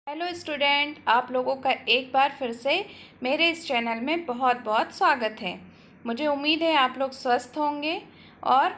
Hello student, आप लोगों का एक बार फिर से मेरे इस चैनल में बहुत बहुत स्वागत है। मुझे उम्मीद है आप लोग स्वस्थ होंगे और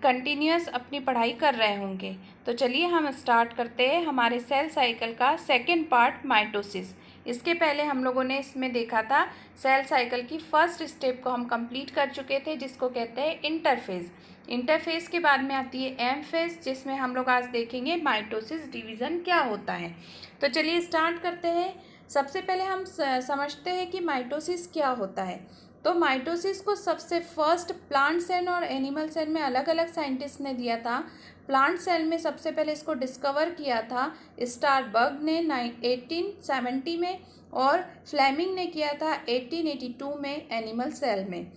कंटिन्यूअस अपनी पढ़ाई कर रहे होंगे। तो चलिए हम स्टार्ट करते हैं हमारे सेल साइकिल का सेकंड पार्ट, माइटोसिस। इसके पहले हम लोगों ने इसमें देखा था सेल साइकिल की फर्स्ट स्टेप को हम कंप्लीट कर चुके थे, जिसको कहते हैं इंटरफेज़। इंटरफेज़ के बाद में आती है एम फेज़, जिसमें हम लोग आज देखेंगे माइटोसिस डिवीज़न क्या होता है। तो चलिए स्टार्ट करते हैं। सबसे पहले हम समझते हैं कि माइटोसिस क्या होता है। तो माइटोसिस को सबसे फर्स्ट प्लांट सेल और एनिमल सेल में अलग अलग साइंटिस्ट ने दिया था। प्लांट सेल में सबसे पहले इसको डिस्कवर किया था स्टारबर्ग ने 1870 में, और फ्लेमिंग ने किया था 1882 में एनिमल सेल में।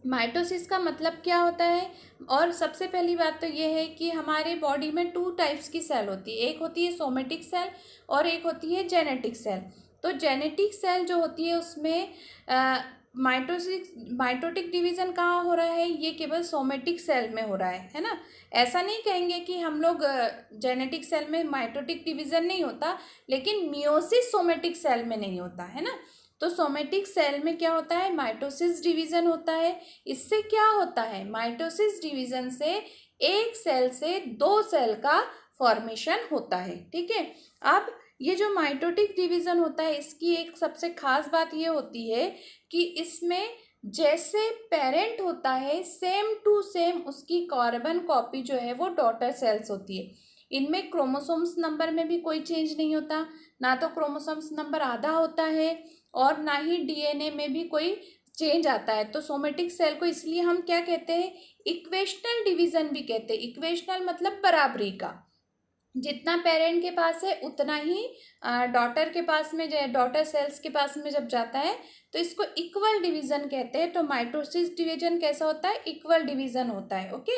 माइटोसिस का मतलब क्या होता है? और सबसे पहली बात तो ये है कि हमारे बॉडी में 2 टाइप्स की सेल होती है। एक होती है सोमेटिक सेल और एक होती है जेनेटिक सेल। तो जेनेटिक सेल जो होती है उसमें माइटोटिक डिवीज़न कहाँ हो रहा है? ये केवल सोमेटिक सेल में हो रहा है ना। ऐसा नहीं कहेंगे कि हम लोग जेनेटिक सेल में माइटोटिक डिवीज़न नहीं होता, लेकिन मियोसिस सोमेटिक सेल में नहीं होता है ना। तो सोमेटिक सेल में क्या होता है? माइटोसिस डिवीज़न होता है। इससे क्या होता है? माइटोसिस डिवीज़न से एक सेल से 2 सेल का फॉर्मेशन होता है। ठीक है। अब ये जो माइटोटिक डिवीज़न होता है, इसकी एक सबसे खास बात ये होती है कि इसमें जैसे पेरेंट होता है, सेम टू सेम उसकी कार्बन कॉपी जो है वो डॉटर सेल्स होती है। इनमें क्रोमोसोम्स नंबर में भी कोई चेंज नहीं होता, ना तो क्रोमोसोम्स नंबर आधा होता है और ना ही डीएनए में भी कोई चेंज आता है। तो सोमेटिक सेल को इसलिए हम क्या कहते हैं? इक्वेशनल डिवीज़न भी कहते हैं। इक्वेशनल मतलब बराबरी का। जितना पेरेंट के पास है उतना ही डॉटर के पास में, डॉटर सेल्स के पास में जब जाता है तो इसको इक्वल डिवीज़न कहते हैं। तो माइटोसिस डिवीज़न कैसा होता है? इक्वल डिवीज़न होता है। ओके।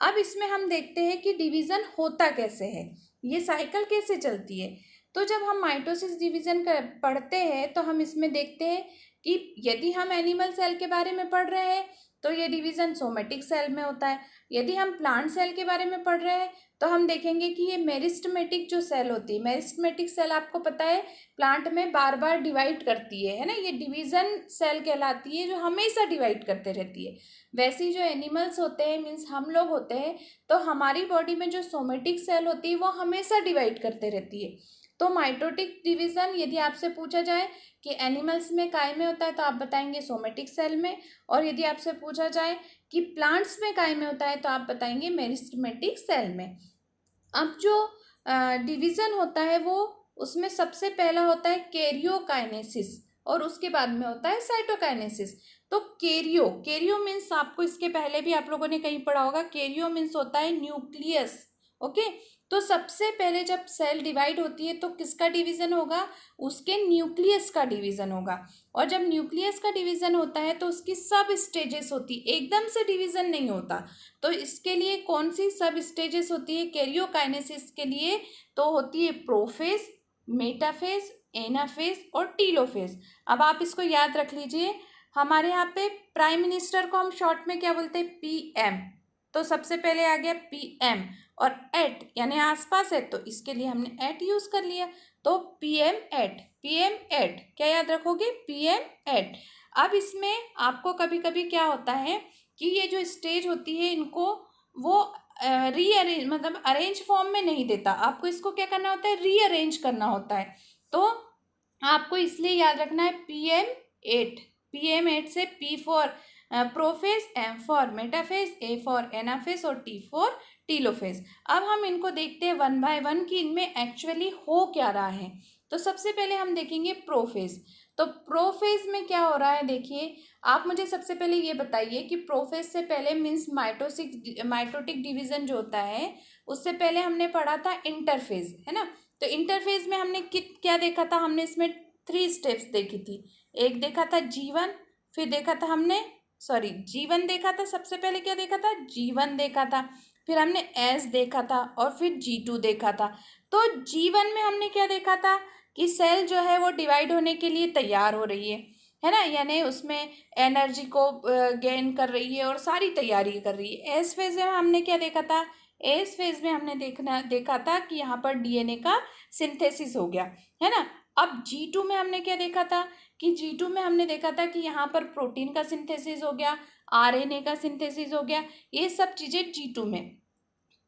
अब इसमें हम देखते हैं कि डिवीज़न होता कैसे है, ये साइकिल कैसे चलती है। तो जब हम माइटोसिस डिवीज़न पढ़ते हैं तो हम इसमें देखते हैं कि यदि हम एनिमल सेल के बारे में पढ़ रहे हैं तो ये डिवीज़न सोमेटिक सेल में होता है। यदि हम प्लांट सेल के बारे में पढ़ रहे हैं तो हम देखेंगे कि ये मेरिस्टेमेटिक जो सेल होती है, मेरिस्टेमेटिक सेल आपको पता है प्लांट में बार बार डिवाइड करती है ना। ये डिवीज़न सेल कहलाती है, जो हमेशा डिवाइड करते रहती है। वैसे ही जो एनिमल्स होते हैं, मीन्स हम लोग होते हैं, तो हमारी बॉडी में जो सोमेटिक सेल होती है वो हमेशा डिवाइड करते रहती है। तो माइटोटिक डिवीज़न यदि आपसे पूछा जाए कि एनिमल्स में काय में होता है तो आप बताएंगे सोमेटिक सेल में, और यदि आपसे पूछा जाए कि प्लांट्स में काय में होता है तो आप बताएंगे मेरिस्टेमेटिक सेल में। अब जो डिवीज़न होता है वो, उसमें सबसे पहला होता है कैरियोकाइनेसिस और उसके बाद में होता है साइटोकाइनेसिस। तो कैरियो मीन्स, आपको इसके पहले भी आप लोगों ने कहीं पढ़ा होगा, कैरियो मीन्स होता है न्यूक्लियस। ओके। तो सबसे पहले जब सेल डिवाइड होती है तो किसका डिवीज़न होगा? उसके न्यूक्लियस का डिवीज़न होगा। और जब न्यूक्लियस का डिवीज़न होता है तो उसकी सब स्टेजेस होती है, एकदम से डिवीज़न नहीं होता। तो इसके लिए कौन सी सब स्टेजेस होती है कैरियोकाइनेसिस के लिए? तो होती है प्रोफेज, मेटाफेज, एनाफेज और टीलोफेज। अब आप इसको याद रख लीजिए। हमारे यहाँ पे प्राइम मिनिस्टर को हम शॉर्ट में क्या बोलते हैं? पीएम। तो सबसे पहले आ गया पीएम, और एट यानी आसपास है तो इसके लिए हमने एट यूज़ कर लिया। तो पीएम एट, पीएम एट क्या याद रखोगे? PM eight. अब इसमें आपको कभी कभी क्या होता है कि ये जो स्टेज होती है इनको वो रीअरेंज, मतलब अरेंज फॉर्म में नहीं देता, आपको इसको क्या करना होता है? रीअरेंज करना होता है। तो आपको इसलिए याद रखना है पीएम एट। पीएम एट से P for prophase, M for metaphase, A for anaphase और टी फॉर टीलोफेज। अब हम इनको देखते हैं वन बाय वन कि इनमें एक्चुअली हो क्या रहा है। तो सबसे पहले हम देखेंगे प्रोफेज। तो प्रोफेज में क्या हो रहा है? देखिए, आप मुझे सबसे पहले ये बताइए कि प्रोफेज से पहले मीन्स माइटोटिक डिवीज़न जो होता है उससे पहले हमने पढ़ा था इंटरफेज, है ना। तो इंटरफेज में हमने क्या देखा था? हमने इसमें 3 स्टेप्स देखी थी। एक देखा था जीवन, फिर देखा था हमने जीवन देखा था। सबसे पहले क्या देखा था? जीवन देखा था। फिर हमने एस देखा था और फिर G2 देखा था। तो जीवन में हमने क्या देखा था कि सेल जो है वो डिवाइड होने के लिए तैयार हो रही है ना, यानी उसमें एनर्जी को गेन कर रही है और सारी तैयारी कर रही है। एस फेज में हमने क्या देखा था? एस फेज में हमने देखा था कि यहाँ पर डीएनए का सिंथेसिस हो गया, है ना। अब G2 में हमने क्या देखा था कि G2 में हमने देखा था कि यहाँ पर प्रोटीन का सिंथेसिस हो गया, आरएनए का सिंथेसिस हो गया, ये सब चीज़ें G2 में।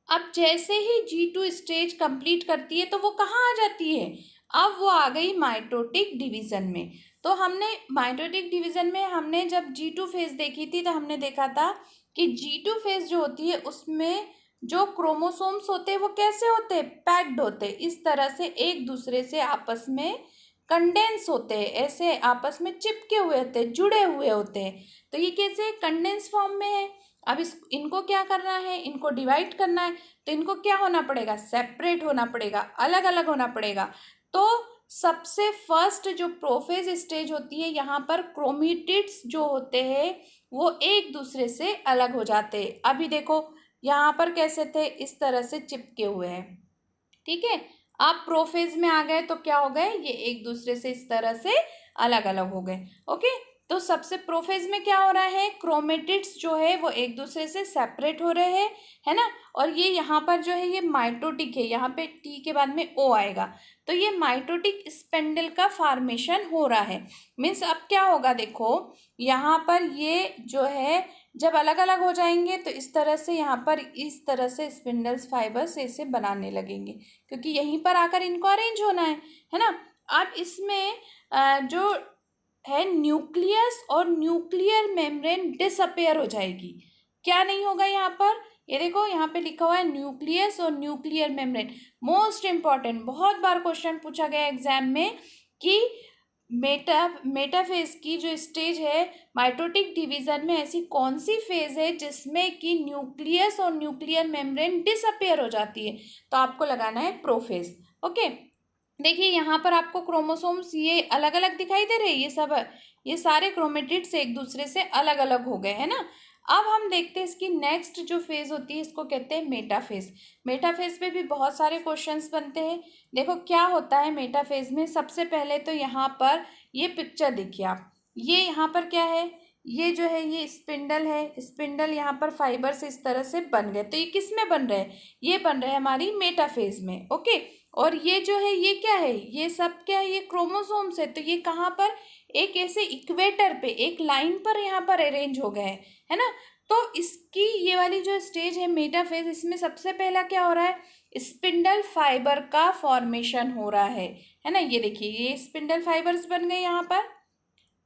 अब जैसे ही G2 स्टेज कंप्लीट करती है तो वो कहाँ आ जाती है, अब वो आ गई माइटोटिक डिवीज़न में। तो हमने माइटोटिक डिवीज़न में हमने जब G2 फेज देखी थी तो हमने देखा था कि G2 फेज जो होती है उसमें जो क्रोमोसोम्स होते हैं वो कैसे होते हैं, पैक्ड होते हैं, इस तरह से एक दूसरे से आपस में कंडेंस होते हैं, ऐसे आपस में चिपके हुए होते हैं, जुड़े हुए होते हैं। तो ये कैसे कंडेंस फॉर्म में है। अब इनको क्या करना है, इनको डिवाइड करना है, तो इनको क्या होना पड़ेगा, सेपरेट होना पड़ेगा, अलग अलग होना पड़ेगा। तो सबसे फर्स्ट जो प्रोफेज स्टेज होती है, यहाँ पर क्रोमेटिड्स जो होते हैं वो एक दूसरे से अलग हो जाते हैं। अभी देखो यहाँ पर कैसे थे, इस तरह से चिपके हुए हैं, ठीक है। आप प्रोफेज में आ गए तो क्या हो गए, ये एक दूसरे से इस तरह से अलग अलग हो गए। ओके, तो सबसे प्रोफेज में क्या हो रहा है, क्रोमेटिड्स जो है वो एक दूसरे से सेपरेट हो रहे हैं, है ना। और ये यहाँ पर जो है ये माइटोटिक है, यहाँ पे टी के बाद में ओ आएगा, तो ये माइटोटिक स्पेंडल का फॉर्मेशन हो रहा है। मीन्स अब क्या होगा, देखो यहाँ पर ये जो है जब अलग अलग हो जाएंगे तो इस तरह से यहाँ पर इस तरह से स्पिंडल्स फाइबर्स ऐसे बनाने लगेंगे, क्योंकि यहीं पर आकर इनको अरेंज होना है ना। अब इसमें जो है न्यूक्लियस और न्यूक्लियर मेम्ब्रेन डिसअपेयर हो जाएगी। क्या नहीं होगा यहाँ पर, ये देखो यहाँ पे लिखा हुआ है न्यूक्लियस और न्यूक्लियर मेम्ब्रेन। मोस्ट इम्पॉर्टेंट, बहुत बार क्वेश्चन पूछा गया एग्जाम में कि मेटाफेज की जो स्टेज है माइटोटिक डिवीजन में, ऐसी कौन सी फेज है जिसमें कि न्यूक्लियस और न्यूक्लियर मेम्ब्रेन डिसअपेयर हो जाती है, तो आपको लगाना है प्रोफेज। ओके, देखिए यहाँ पर आपको क्रोमोसोम्स ये अलग अलग दिखाई दे रहे हैं, ये सब ये सारे क्रोमेटिड्स एक दूसरे से अलग अलग हो गए, है ना। अब हम देखते हैं इसकी नेक्स्ट जो फेज होती है, इसको कहते हैं मेटाफेज। मेटाफेज पे भी बहुत सारे क्वेश्चंस बनते हैं। देखो क्या होता है मेटाफेज में, सबसे पहले तो यहाँ पर ये पिक्चर देखिए आप, ये यहाँ पर क्या है, ये जो है ये स्पिंडल है, स्पिंडल यहाँ पर फाइबर्स इस तरह से बन गए, तो ये किस में बन रहे हैं, ये बन रहे हैं हमारी मेटाफेज में। ओके, और ये जो है ये क्या है, ये सब क्या है, ये क्रोमोसोम्स है, तो ये कहाँ पर, एक ऐसे इक्वेटर पे एक लाइन पर यहाँ पर अरेंज हो गए हैं, है ना। तो इसकी ये वाली जो स्टेज है मेटाफेज, इसमें सबसे पहला क्या हो रहा है, स्पिंडल फाइबर का फॉर्मेशन हो रहा है ना। ये देखिए ये स्पिंडल फाइबर्स बन गए यहाँ पर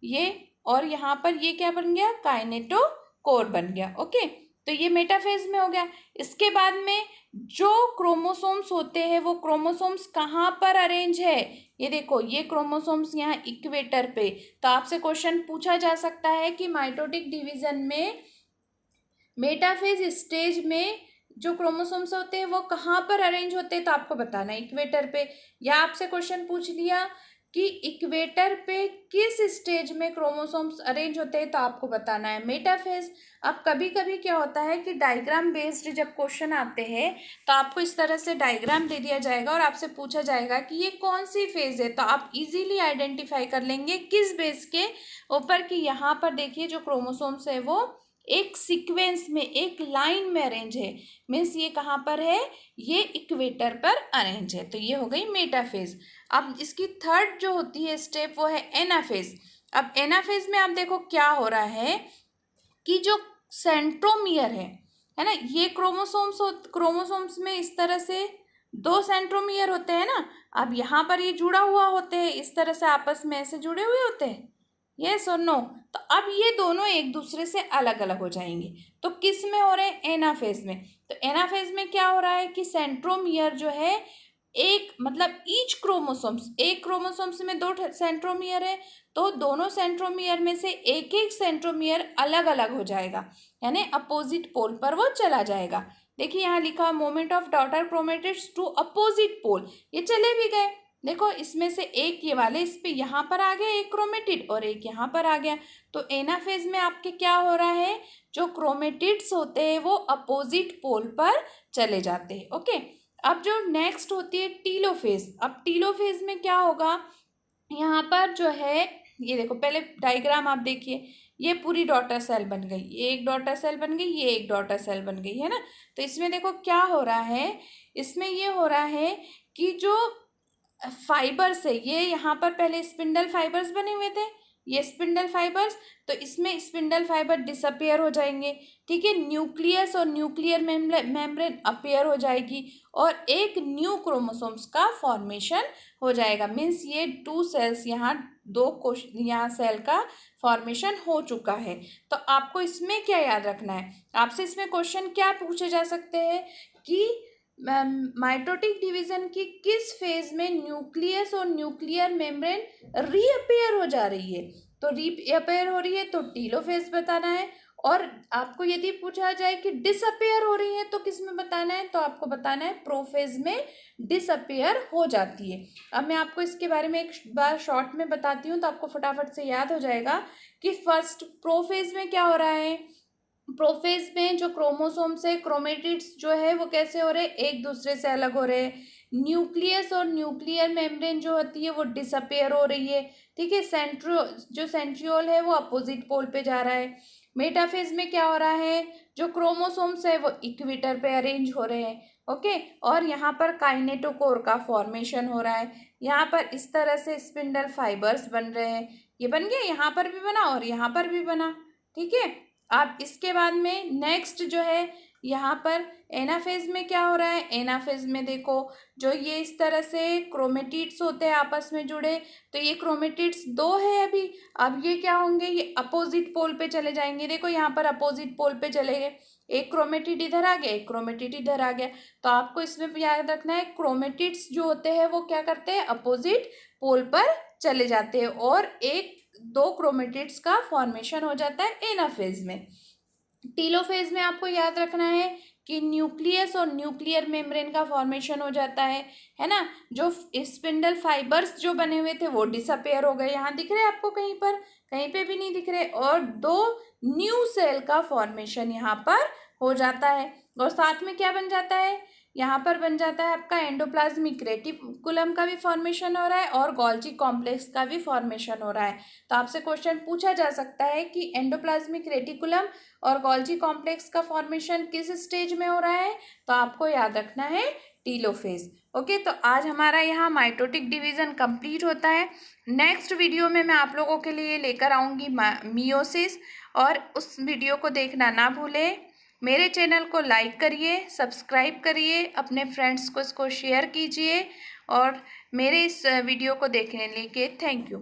ये, और यहाँ पर ये क्या बन गया, काइनेटोकोर बन गया। ओके, तो ये मेटाफेज में हो गया। इसके बाद में जो क्रोमोसोम्स होते हैं वो क्रोमोसोम्स कहाँ पर अरेंज है, ये देखो ये क्रोमोसोम्स यहाँ इक्वेटर पे। तो आपसे क्वेश्चन पूछा जा सकता है कि माइटोटिक डिवीजन में मेटाफेज स्टेज में जो क्रोमोसोम्स होते हैं वो कहाँ पर अरेंज होते हैं, तो आपको बताना है इक्वेटर पे। या आपसे क्वेश्चन पूछ लिया कि इक्वेटर पे किस स्टेज में क्रोमोसोम्स अरेंज होते हैं, तो आपको बताना है मेटाफेज। अब कभी कभी क्या होता है कि डायग्राम बेस्ड जब क्वेश्चन आते हैं तो आपको इस तरह से डायग्राम दे दिया जाएगा और आपसे पूछा जाएगा कि ये कौन सी फेज है, तो आप इजीली आइडेंटिफाई कर लेंगे किस बेस के ऊपर, कि यहाँ पर देखिए जो क्रोमोसोम्स है वो एक सीक्वेंस में एक लाइन में अरेंज है। मीन्स ये कहाँ पर है, ये इक्वेटर पर अरेंज है, तो ये हो गई मेटाफेज। अब इसकी थर्ड जो होती है स्टेप वो है एनाफेज। अब एनाफेज में आप देखो क्या हो रहा है कि जो सेंट्रोमियर है ना, ये क्रोमोसोम्स में इस तरह से दो सेंट्रोमियर होते हैं ना। अब यहाँ पर ये जुड़ा हुआ होते हैं, इस तरह से आपस में ऐसे जुड़े हुए होते हैं, यस और नो। तो अब ये दोनों एक दूसरे से अलग अलग हो जाएंगे, तो किस में हो रहे हैं, एनाफेज में। तो एनाफेज में क्या हो रहा है कि सेंट्रोमियर जो है एक मतलब ईच क्रोमोसोम्स, एक क्रोमोसोम्स में दो सेंट्रोमियर है, तो दोनों सेंट्रोमियर में से एक एक सेंट्रोमियर अलग अलग हो जाएगा, यानी अपोजिट पोल पर वो चला जाएगा। देखिए यहाँ लिखा movement of daughter chromatids to opposite pole, ये चले भी गए। देखो इसमें से एक ये वाले इस पे यहाँ पर आ गया एक क्रोमेटिड और एक यहाँ पर आ गया, तो एनाफेज में आपके क्या हो रहा है, जो क्रोमेटिड्स होते हैं वो अपोजिट पोल पर चले जाते हैं। ओके, अब जो नेक्स्ट होती है टीलोफेज। अब टीलोफेज में क्या होगा, यहाँ पर जो है ये देखो पहले डायग्राम आप देखिए, ये पूरी डॉटर सेल बन गई, ये एक डॉटर सेल बन गई, ये एक डॉटर सेल बन गई, है ना। तो इसमें देखो क्या हो रहा है, इसमें ये हो रहा है कि जो फाइबर्स है, ये यहाँ पर पहले स्पिंडल फाइबर्स बने हुए थे, ये स्पिंडल फाइबर्स, तो इसमें स्पिंडल फाइबर डिसअपियर हो जाएंगे, ठीक है। न्यूक्लियस और न्यूक्लियर मेम्ब्रेन अपीयर हो जाएगी और एक न्यू क्रोमोसोम्स का फॉर्मेशन हो जाएगा। मीन्स ये 2 सेल्स यहाँ यहाँ सेल का फॉर्मेशन हो चुका है। तो आपको इसमें क्या याद रखना है, आपसे इसमें क्वेश्चन क्या पूछे जा सकते हैं कि माइटोटिक डिवीजन की किस फेज में न्यूक्लियस और न्यूक्लियर मेम्ब्रेन रीअपेयर हो जा रही है। तो रीअपेयर हो रही है तो टीलोफेज बताना है, और आपको यदि पूछा जाए कि डिसअपेयर हो रही है तो किस में बताना है, तो आपको बताना है प्रोफेज में डिसअपेयर हो जाती है। अब मैं आपको इसके बारे में एक बार शॉर्ट में बताती हूँ तो आपको फटाफट से याद हो जाएगा कि फर्स्ट प्रोफेज में क्या हो रहा है। प्रोफेज में जो क्रोमोसोम्स है, क्रोमेटिड्स जो है वो कैसे हो रहे हैं, एक दूसरे से अलग हो रहे हैं। न्यूक्लियस और न्यूक्लियर मेम्ब्रेन जो होती है वो डिसअपेयर हो रही है, ठीक है। सेंट्रियोल है वो अपोजिट पोल पे जा रहा है। मेटाफेज में क्या हो रहा है, जो क्रोमोसोम्स है वो इक्वेटर पे अरेंज हो रहे हैं, ओके। और यहाँ पर काइनेटोकोर का फॉर्मेशन हो रहा है, यहाँ पर इस तरह से स्पिंडल फाइबर्स बन रहे हैं, ये बन गए, यहाँ पर भी बना और यहाँ पर भी बना, ठीक है। अब इसके बाद में नेक्स्ट जो है यहाँ पर एनाफेज में क्या हो रहा है। एनाफेज में देखो जो ये इस तरह से क्रोमेटिड्स होते हैं आपस में जुड़े, तो ये क्रोमेटिड्स 2 है अभी, अब ये क्या होंगे, ये अपोजिट पोल पे चले जाएंगे। देखो यहाँ पर अपोजिट पोल पे चले गए, एक क्रोमेटिड इधर आ गया, एक क्रोमेटिड इधर आ गया। तो आपको इसमें याद रखना है क्रोमेटिड्स जो होते हैं वो क्या करते हैं, अपोजिट पोल पर चले जाते हैं और एक 2 क्रोमेटिड्स का फॉर्मेशन हो जाता है एनाफेज में। टीलोफेज में आपको याद रखना है कि न्यूक्लियस और न्यूक्लियर मेम्ब्रेन का फॉर्मेशन हो जाता है ना। जो स्पिंडल फाइबर्स जो बने हुए थे वो डिसअपेयर हो गए, यहाँ दिख रहे हैं आपको कहीं पर, कहीं पे भी नहीं दिख रहे, और 2 न्यू सेल का फॉर्मेशन यहाँ पर हो जाता है। और साथ में क्या बन जाता है, यहाँ पर बन जाता है आपका एंडोप्लाज्मिक रेटिकुलम का भी फॉर्मेशन हो रहा है और गोल्जी कॉम्प्लेक्स का भी फॉर्मेशन हो रहा है। तो आपसे क्वेश्चन पूछा जा सकता है कि एंडोप्लाज्मिक रेटिकुलम और गोल्जी कॉम्प्लेक्स का फॉर्मेशन किस स्टेज में हो रहा है, तो आपको याद रखना है टीलोफेज, ओके। तो आज हमारा यहाँ माइटोटिक डिवीजन कंप्लीट होता है। नेक्स्ट वीडियो में मैं आप लोगों के लिए लेकर आऊँगी मियोसिस, और उस वीडियो को देखना ना भूलें। मेरे चैनल को लाइक करिए, सब्सक्राइब करिए, अपने फ्रेंड्स को इसको शेयर कीजिए, और मेरे इस वीडियो को देखने के लिए थैंक यू।